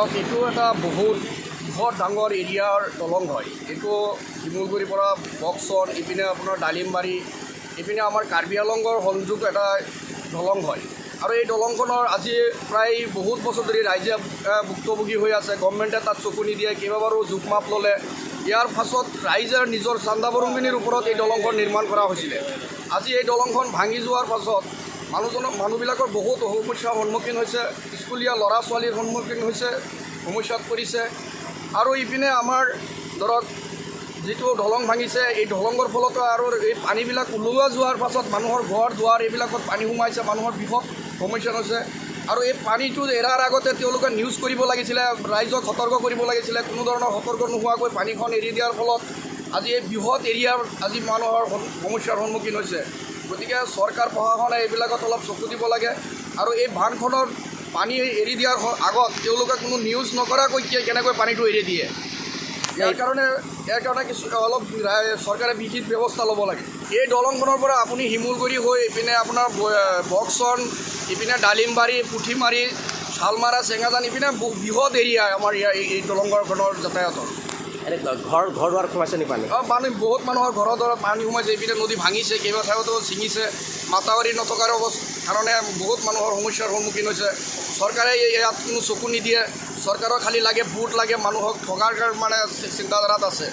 চাওক এইটো এটা বহুত বৃহৎ ডাঙৰ এৰিয়াৰ দলং হয়। এইটো শিমলগুৰিৰ পৰা বক্সন ইপিনে আপোনাৰ ডালিমবাৰী ইপিনে আমাৰ কাৰ্বি আংলঙৰ সংযোগ এটা দলং হয়। আৰু এই দলংখনৰ আজি প্ৰায় বহুত বছৰ ধৰি ৰাইজে ভুক্তভোগী হৈ আছে। গভৰ্ণমেণ্টে তাত চকু নিদিয়ে, কেইবাবাৰো জোখ মাপ ল'লে। ইয়াৰ পাছত ৰাইজে নিজৰ চান্দা বৰঙণিৰ ওপৰত এই দলংখন নিৰ্মাণ কৰা হৈছিলে। আজি এই দলংখন ভাঙি যোৱাৰ পাছত মানুহবিলাকৰ বহুত সমস্যাৰ সন্মুখীন হৈছে। স্কুলীয়া ল'ৰা ছোৱালীৰ সন্মুখীন হৈছে, সমস্যাত পৰিছে। আৰু ইপিনে আমাৰ ধৰক যিটো দলং ভাঙিছে, এই দলঙৰ ফলতো আৰু এই পানীবিলাক ওলোৱা যোৱাৰ পাছত মানুহৰ ঘৰ দুৱাৰ এইবিলাকত পানী সোমাইছে, মানুহৰ বৃহৎ সমস্যা হৈছে। আৰু এই পানীটো এৰাৰ আগতে তেওঁলোকে নিউজ কৰিব লাগিছিলে, ৰাইজক সতৰ্ক কৰিব লাগিছিলে। কোনো ধৰণৰ সতৰ্ক নোহোৱাকৈ পানীখন এৰি দিয়াৰ ফলত আজি এই বৃহৎ এৰিয়াৰ আজি মানুহৰ সমস্যাৰ সন্মুখীন হৈছে। গতিকে চৰকাৰ প্ৰশাসনে এইবিলাকত অলপ চকু দিব লাগে। আৰু এই বান্ধখনৰ পানী এৰি দিয়াৰ আগত তেওঁলোকে কোনো নিউজ নকৰাকৈ কেনেকৈ পানীটো এৰি দিয়ে, ইয়াৰ কাৰণে কিছু অলপ চৰকাৰে বিহিত ব্যৱস্থা ল'ব লাগে। এই দলংখনৰ পৰা আপুনি শিমলগুৰি হৈ ইপিনে আপোনাৰ বক্সন ইপিনে ডালিমবাৰী পুঠিমাৰী শালমাৰা চেঙাজান ইপিনে বৃহৎ এৰিয়া আমাৰ এই দলংখনৰ যাতায়াতৰ। এনে ঘৰ দুৱাৰ সোমাইছে নি পানী? পানী বহুত মানুহৰ ঘৰৰ দ্বাৰা পানী সোমাইছে। ইপিনে নদী ভাঙিছে, কেইবা ঠাইতো ছিঙিছে। মাতাবাৰী নথকাৰ কাৰণে বহুত মানুহৰ সমস্যাৰ সন্মুখীন হৈছে। চৰকাৰে ইয়াত কোনো চকু নিদিয়ে। চৰকাৰৰ খালী লাগে ভোট লাগে, মানুহক ঠগাৰ মানে চিন্তাধাৰাত আছে।